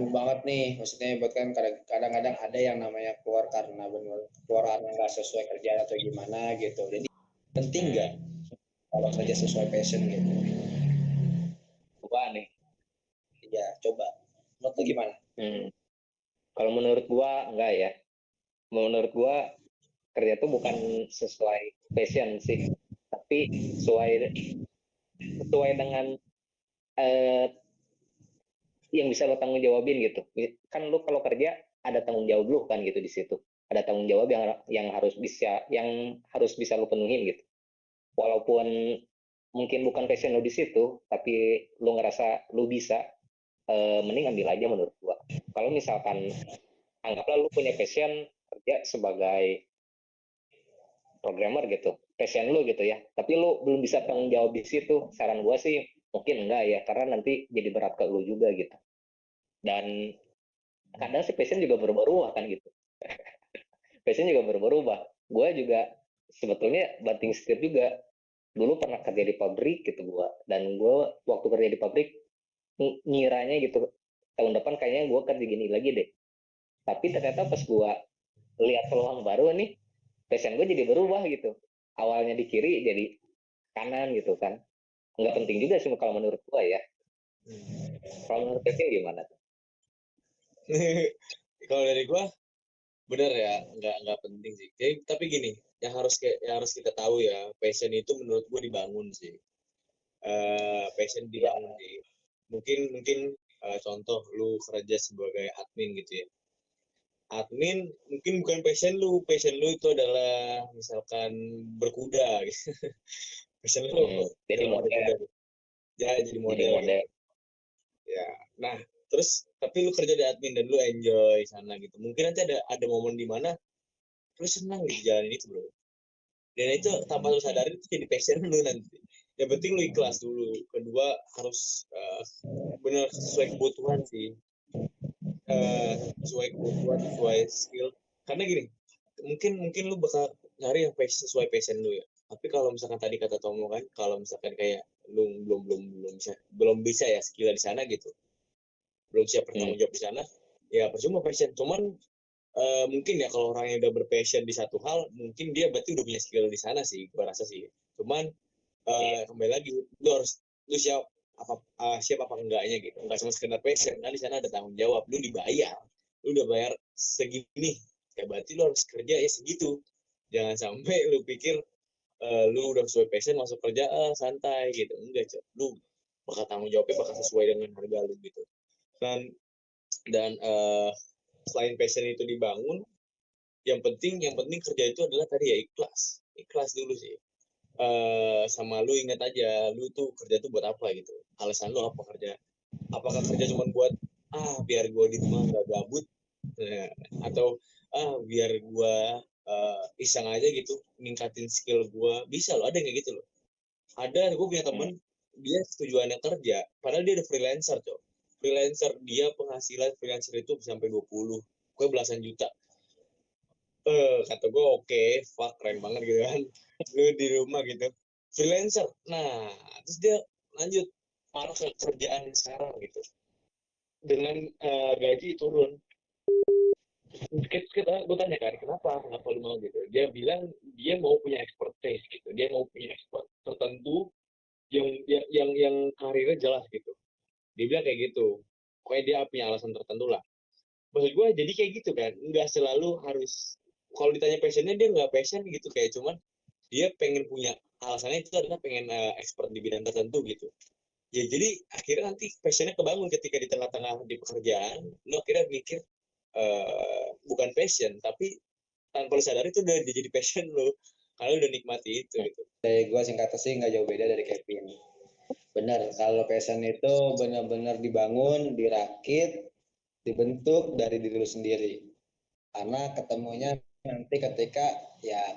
banget nih, maksudnya buat kan kadang-kadang ada yang namanya keluar karena nggak sesuai kerjaan atau gimana gitu. Jadi penting nggak kalau kerja sesuai passion gitu? Gua nih. Ya coba, menurut lu gimana? Kalau menurut gua enggak ya. Menurut gua kerja tuh bukan sesuai passion sih, tapi sesuai dengan eh, yang bisa lo tanggung jawabin gitu. Kan lo kalau kerja ada tanggung jawab lo kan gitu di situ. Ada tanggung jawab yang harus bisa lo penuhin gitu. Walaupun mungkin bukan passion lo di situ, tapi lo ngerasa lo bisa, mending ambil aja menurut gua. Kalau misalkan anggaplah lo punya passion kerja sebagai programmer gitu, passion lu gitu ya, tapi lu belum bisa tanggung jawab di situ, saran gua sih mungkin enggak ya, karena nanti jadi berat ke lu juga gitu. Dan kadang sih passion juga berubah-ubah kan gitu. Passion juga berubah-ubah. Gue juga sebetulnya banting setir juga. Dulu pernah kerja di pabrik gitu gue, dan gue waktu kerja di pabrik ngiranya gitu tahun depan kayaknya gue kerja gini lagi deh. Tapi ternyata pas gue lihat peluang baru nih, passion gue jadi berubah gitu. Awalnya di kiri jadi kanan gitu kan. Nggak penting juga sih kalau menurut gue ya. Kalau menurut Kevin gimana tuh? Kalau dari gua bener ya, nggak penting sih. Tapi gini, yang harus kita tahu ya, passion itu menurut gua dibangun sih. Passion dibangun sih. Mungkin contoh lu kerja sebagai admin gitu ya. Admin mungkin bukan passion lu itu adalah misalkan berkuda gitu. Passion lu Jadi model. berkuda. Ya, jadi model gitu. Ya, nah terus tapi lu kerja di admin dan lu enjoy sana gitu. Mungkin nanti ada momen di mana lu senang di jalan itu bro. Dan itu tanpa lu sadari itu jadi passion lu nanti. Yang penting lu ikhlas dulu. Kedua harus benar sesuai kebutuhan sih. Sesuai kebutuhan, sesuai skill. Karena gini, mungkin lu bakal nyari yang sesuai passion lu ya. Tapi kalau misalkan tadi kata Tomo kan, kalau misalkan kayak lu belum bisa ya skill di sana gitu, belum siap bertanggung jawab di sana, ya percuma passion. Cuman mungkin ya kalau orang yang udah berpassion di satu hal, mungkin dia berarti udah punya skill di sana sih, gue rasa sih. Cuman kembali lagi, lu siap apa enggaknya gitu. Enggak cuma sekedar passion, kan di sana ada tanggung jawab, lu udah bayar segini, ya berarti lu harus kerja ya segitu. Jangan sampai lu pikir lu udah sesuai passion masuk kerja santai gitu, enggak cok. Lu bakal tanggung jawabnya bakal sesuai dengan harga lu gitu. Dan selain passion itu dibangun, yang penting kerja itu adalah tadi ya ikhlas dulu sih. Sama lu ingat aja, lu tuh kerja tuh buat apa gitu, alasan lu apa kerja, apakah kerja cuma buat biar gua di rumah nggak gabut, atau biar gua iseng aja gitu ningkatin skill gua. Bisa loh, ada yang kayak gitu loh. Ada, gue punya temen dia tujuannya kerja padahal dia udah freelancer cok. Dia penghasilan freelancer itu sampai 20 gue belasan juta. Kata gue oke, fuck, keren banget gitu kan. Lu di rumah gitu freelancer. Nah terus dia lanjut arah ke kerjaan sekarang gitu dengan gaji turun. Gue tanya kan kenapa lu mau gitu, dia bilang dia mau punya expertise gitu, dia mau punya expert tertentu yang karirnya jelas gitu. Dia bilang kayak gitu, pokoknya dia punya alasan tertentu lah. Maksud gue jadi kayak gitu kan, nggak selalu harus, kalau ditanya passionnya dia nggak passion gitu, kayak cuman dia pengen punya alasannya itu adalah pengen expert di bidang tertentu gitu. Ya jadi akhirnya nanti passionnya kebangun ketika di tengah-tengah di pekerjaan lo akhirnya mikir bukan passion, tapi tanpa lo sadar itu udah jadi passion lo kalau udah nikmati itu gitu. Dari gue singkatnya sih nggak jauh beda dari Kevin. Benar, kalau passion itu benar-benar dibangun, dirakit, dibentuk dari diri lu sendiri. Karena ketemunya nanti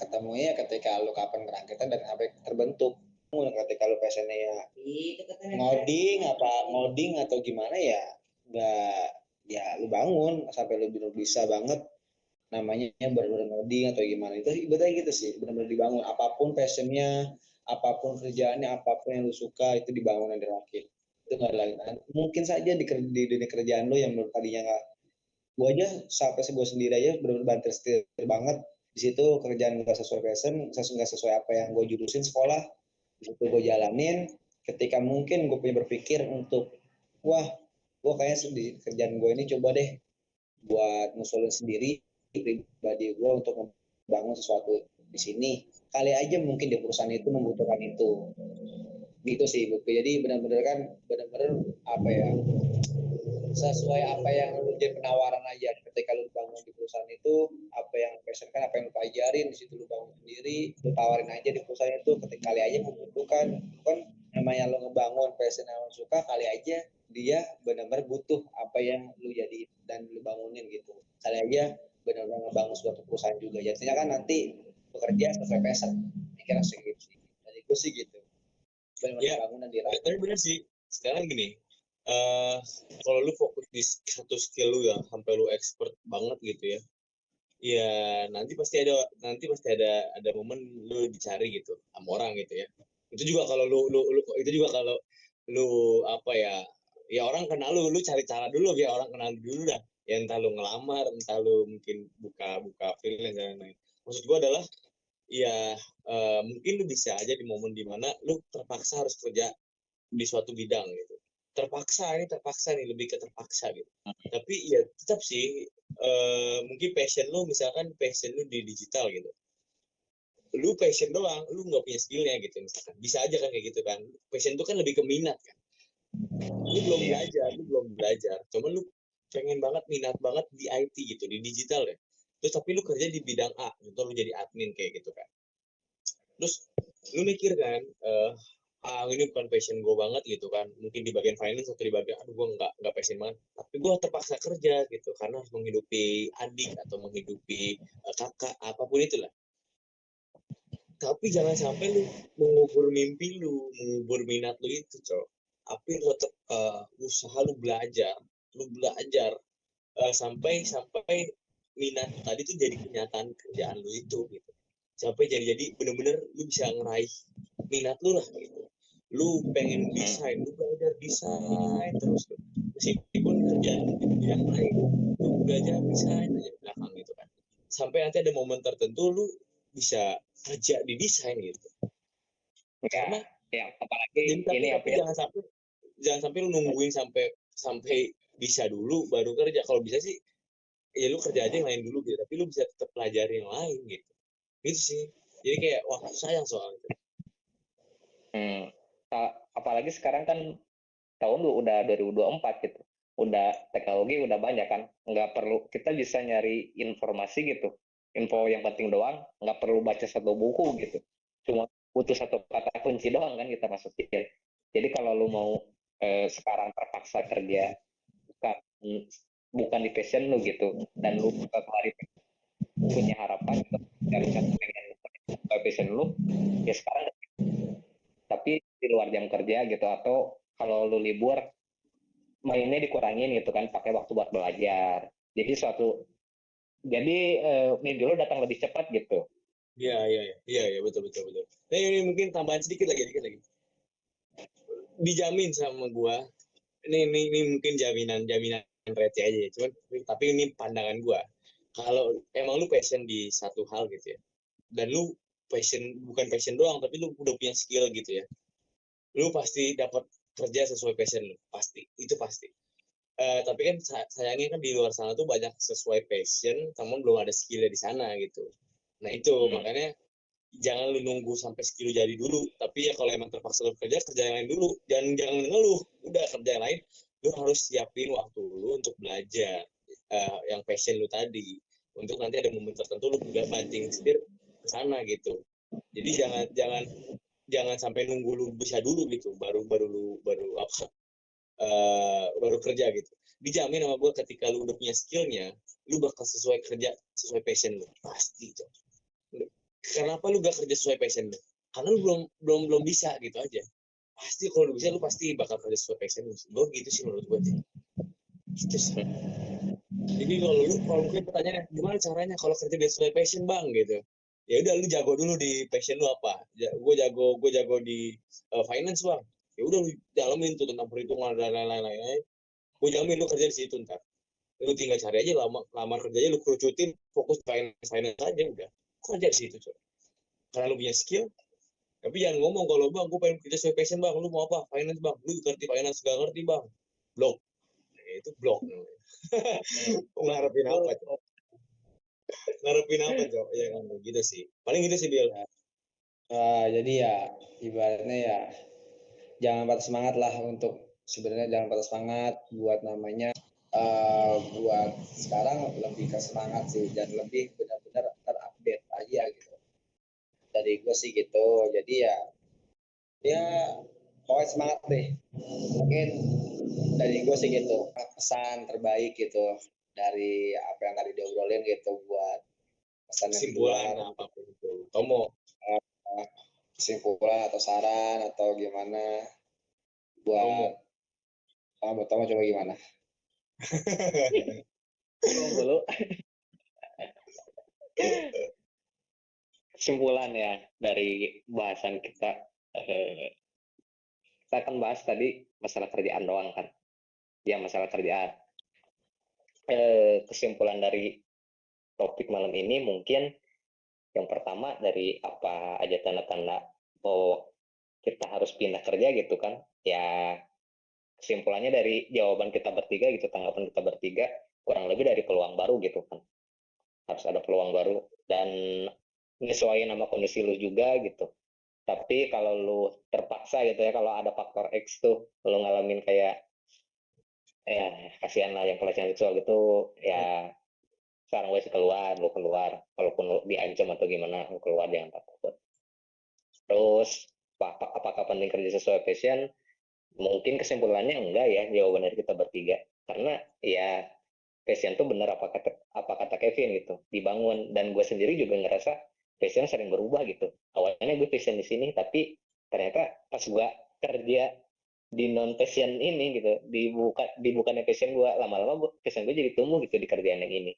ketemunya ketika lu kapan merakitnya dan sampai terbentuk. Ketika lu passionnya ya ngoding atau gimana ya nggak, ya lu bangun sampai lu bisa banget namanya benar-benar ngoding atau gimana, itu ibaratnya gitu sih, benar-benar dibangun apapun passionnya, apapun kerjaannya, apapun yang lu suka itu dibangun dan dirakit. itu nggak ada lagi. Mungkin saja di dunia kerjaan lo yang menurut tadinya nggak, gue aja sampai gue sendiri aja benar-benar banter setir banget di situ, kerjaan nggak sesuai passion, nggak sesuai apa yang gue jurusin sekolah, di situ gue jalanin. Ketika mungkin gue punya berpikir untuk, wah gue kayaknya di kerjaan gue ini coba deh buat ngusulin sendiri pribadi gue untuk membangun sesuatu di sini, kali aja mungkin di perusahaan itu membutuhkan itu, gitu sih Bu. Jadi benar-benar kan, benar-benar apa ya, sesuai apa yang lu jadi penawaran aja. Ketika lu bangun di perusahaan itu, apa yang passion kan, apa yang lu pelajarin di situ lu bangun sendiri, lu tawarin aja di perusahaan itu, ketika kali aja membutuhkan. Kan namanya lu ngebangun passion yang lu suka, kali aja dia benar-benar butuh apa yang lu jadi dan lu bangunin gitu. Kali aja benar-benar ngebangun suatu perusahaan juga. Jadinya kan nanti bekerja sesuai passion. Mikirnya segitu sih. Dari gue sih gitu. Benar-benar Ya, bangunan di tapi bener sih. Sekarang gini, kalau lu fokus di satu skill lu yang sampai lu expert banget gitu ya, ya nanti pasti ada momen lu dicari gitu sama orang gitu ya. Itu juga kalau itu juga kalau lu apa ya orang kenal lu cari cara dulu ya, orang kenal lu dulu dah. Ya entah lu ngelamar, entah lu mungkin buka freelance dan lain-lain. Maksud gua adalah ya mungkin lu bisa aja di momen dimana lu terpaksa harus kerja di suatu bidang gitu. Terpaksa nih, lebih ke terpaksa gitu. Tapi ya tetap sih mungkin misalkan passion lu di digital gitu. Lu passion doang, lu nggak punya skillnya gitu misalkan. Bisa aja kan kayak gitu kan. Passion itu kan lebih ke minat kan. Lu belum belajar. Cuman lu pengen banget, minat banget di IT gitu, di digital ya. Terus tapi lu kerja di bidang A, contoh lu jadi admin kayak gitu kan. Terus lu mikir kan, ini bukan passion gue banget gitu kan, mungkin di bagian finance atau di bagian aduh gue nggak passion banget, tapi gue terpaksa kerja gitu karena harus menghidupi adik atau menghidupi kakak apapun itulah. Tapi jangan sampai lu mengubur mimpi lu, mengubur minat lu itu cok. Tapi lu tetap usaha, lu belajar sampai minat tadi tuh jadi kenyataan kerjaan lu itu gitu, sampai jadi bener-bener lu bisa ngeraih minat lu lah gitu. Lu pengen desain, lu belajar desain terus tuh. Meskipun kerjaan yang lain, lu belajar desain aja di belakang gitu kan. Sampai nanti ada momen tertentu lu bisa kerja di desain gitu. Karena ya apalagi ini apa ya, jangan sampai lu nungguin sampai bisa dulu baru kerja. Kalau bisa sih ya lu kerja aja yang lain dulu gitu, tapi lu bisa tetap pelajari yang lain gitu. Gitu sih. Jadi kayak waktu sayang soalnya. apalagi sekarang kan tahun lu udah 2024 gitu, udah teknologi udah banyak kan, nggak perlu kita bisa nyari informasi gitu, info yang penting doang, nggak perlu baca satu buku gitu, cuma butuh satu kata kunci doang kan kita masukin. Jadi kalau lu mau sekarang terpaksa kerja bukan bukan di passion lu gitu, dan lu punya harapan untuk cari satu passion lu, ya sekarang tapi di luar jam kerja gitu, atau kalau lu libur mainnya dikurangin gitu kan, pakai waktu buat belajar, jadi mimpi lu datang lebih cepat gitu. Iya, betul. Nah, ini mungkin tambahan sedikit lagi. Dijamin sama gua. Ini mungkin jaminan receh aja ya. Cuman tapi ini pandangan gua. Kalau emang lu passion di satu hal gitu ya, dan lu bukan passion doang, tapi lu udah punya skill gitu ya, lu pasti dapat kerja sesuai passion lu, pasti, itu pasti. Tapi kan sayangnya kan di luar sana tuh banyak sesuai passion, namun belum ada skillnya di sana gitu. Nah itu makanya jangan lu nunggu sampai skill jadi dulu, tapi ya kalau emang terpaksa lu kerja yang lain dulu, jangan ngeluh, udah kerja yang lain, lu harus siapin waktu lu untuk belajar yang passion lu tadi, untuk nanti ada momen tertentu lu udah banting setir ke sana gitu. Jadi jangan sampai nunggu lu bisa dulu gitu baru kerja gitu. Dijamin sama gue ketika lu udah punya skillnya, lu bakal kerja sesuai passion lu pasti. Kenapa lu gak kerja sesuai passion lu? Karena lu belum bisa gitu aja. Pasti kalau lu bisa, lu pasti bakal kerja sesuai passion lu. Gue gitu sih menurut gue. Gitu sih. Jadi kalau mungkin pertanyaannya gimana caranya kalau kerja sesuai passion bang gitu? Ya udah lu jago dulu di passion lu apa? Gue jago di finance bang. Ya udah lu dalamin tuh tentang perhitungan dan lain-lain. Gue jamin lu kerja di situ ntar. Lu tinggal cari aja lamar kerjanya, lu kerucutin, fokus finance aja udah. Kerja di situ, coy. Karena lu punya skill, tapi jangan ngomong kalau bang, gue pengen kerja sesuai passion bang, lu mau apa? Finance bang, lu ngerti finance, gak ngerti bang. Blok. Nah, itu blok. Ngarepin apa, coy? Ngarepin apa, coy? Ya kan, gitu sih. Paling gitu sih, Bill. Jadi ya ibaratnya ya jangan patah semangat lah untuk sebenarnya jangan patah semangat buat namanya buat sekarang lebih ke semangat sih dan lebih benar-benar terupdate aja gitu. Dari gue sih gitu. Jadi ya pokoknya semangat deh. Mungkin dari gue sih gitu. Pesan terbaik gitu dari apa yang tadi diobrolin gitu buat pesan yang Kesimpulan keluar. apapun itu. Tomo. Kesimpulan atau saran atau gimana Tomo. buat Tomo coba gimana? Dulu kesimpulan ya dari bahasan kita, kita akan bahas tadi masalah kerjaan doang kan, ya masalah kerjaan. Kesimpulan dari topik malam ini mungkin yang pertama dari apa aja tanda-tanda oh kita harus pindah kerja gitu kan, ya kesimpulannya dari jawaban kita bertiga gitu, tanggapan kita bertiga kurang lebih dari peluang baru gitu kan, harus ada peluang baru dan menyesuaikan sama kondisi lu juga gitu. Tapi kalau lu terpaksa gitu ya, kalau ada faktor X tuh lu ngalamin kayak ya kasihan lah yang pelecehan seksual gitu, ya sekarang gue sih keluar, lu keluar, walaupun lu diancam atau gimana, lu keluar, jangan takut. Terus apakah penting kerja sesuai passion? Mungkin kesimpulannya enggak ya, jawaban dari kita bertiga, karena ya passion tuh bener apa kata Kevin gitu, dibangun. Dan gue sendiri juga ngerasa passion sering berubah gitu. Awalnya gue passion di sini, tapi ternyata pas gue kerja di non passion ini gitu, di bukannya passion gue, lama-lama passion gue jadi tumbuh gitu di kerjaan yang ini.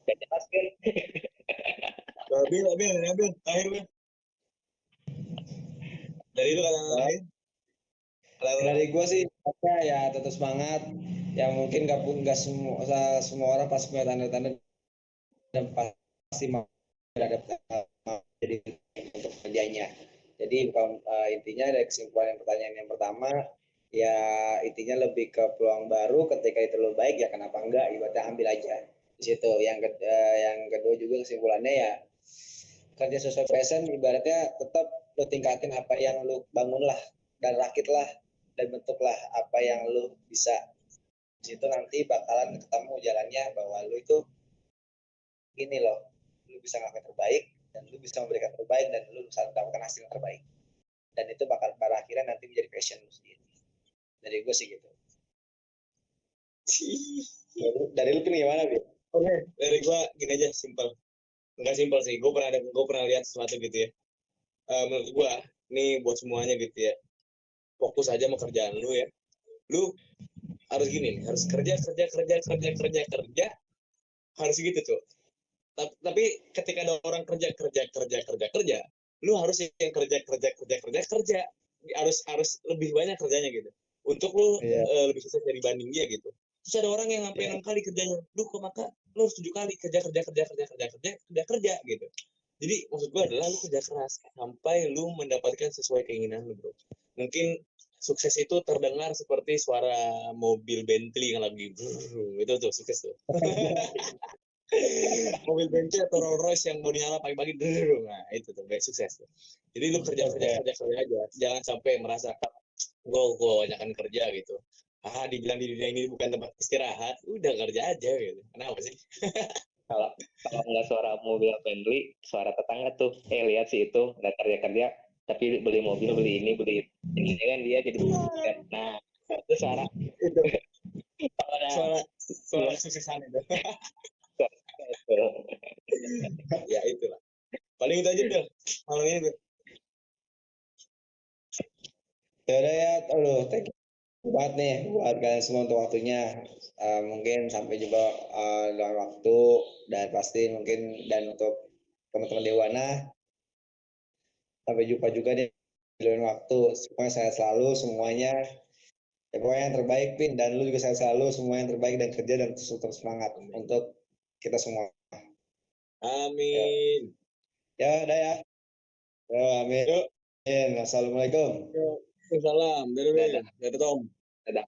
Gak jelas kan? Bil, terakhir Bil. Dari lu kata lain. Dari gue sih ya tetap semangat. Ya mungkin nggak semua orang pasti punya tanda-tanda dan pasti mau beradaptasi jadi untuk kerjanya. Jadi intinya dari kesimpulan yang pertanyaan yang pertama ya intinya lebih ke peluang baru ketika itu lebih baik ya kenapa enggak ibaratnya ambil aja di situ. Yang kedua juga kesimpulannya ya kerja sesuai passion ibaratnya tetap lo tingkatin apa yang lo bangun lah dan rakitlah dan bentuklah apa yang lo bisa di situ nanti bakalan ketemu jalannya bahwa lo itu gini loh lo bisa ngelakuin terbaik dan lo bisa memberikan terbaik dan lo bisa mendapatkan hasil yang terbaik dan itu bakal pada akhirnya nanti menjadi passion lo sendiri dari gue sih gitu dari lu kan gimana Bi? Oke, dari gua gini aja, simpel. Enggak simpel sih, gue pernah lihat sesuatu gitu ya. Menurut gua, nih buat semuanya gitu ya. Fokus aja sama kerjaan lu ya. Lu harus gini nih, harus kerja, harus gitu tuh. Tapi ketika ada orang kerja, lu harus yang kerja, harus lebih banyak kerjanya gitu. Untuk lu lebih sukses dibanding dia gitu. Terus ada orang yang sampai 6 kali kerjanya, lu kok maka lu harus 7 kali kerja gitu. Jadi maksud gue adalah lu kerja keras sampai lu mendapatkan sesuai keinginan lu, bro. Mungkin sukses itu terdengar seperti suara mobil Bentley yang lagi itu tuh sukses tuh. Mobil Bentley atau Rolls Royce yang mau nyala pagi-pagi nah itu tuh baik sukses tuh. Jadi lu kerja aja, jangan sampai merasa gue banyakan kerja gitu. Dibilang di dunia ini bukan tempat istirahat, udah kerja aja gitu. Kenapa sih? kalau kalau nggak suara mobil Bentley, suara tetangga tuh, lihat sih itu nggak kerja tapi beli mobil, beli ini, beli ini kan, dia jadi nah itu suara Itu suara suara suksesan itu. Ya itulah. Paling itu aja Bil. Malam ini Bil. Ya udah ya, thank you banget nih buat kalian semua untuk waktunya. Mungkin sampai jumpa dalam waktu dan pasti mungkin dan untuk teman-teman Dewana Sampai jumpa juga di lain waktu. Semuanya sehat selalu semuanya. Ya pokoknya yang terbaik Pin, dan lu juga sehat selalu, semua yang terbaik dan kerja dan terus semangat untuk kita semua. Amin. Ya, udah ya. Ya, amin. Yuk. Assalamualaikum. Salam. Dadah, Dadah. Dadah, Tom. Dadah.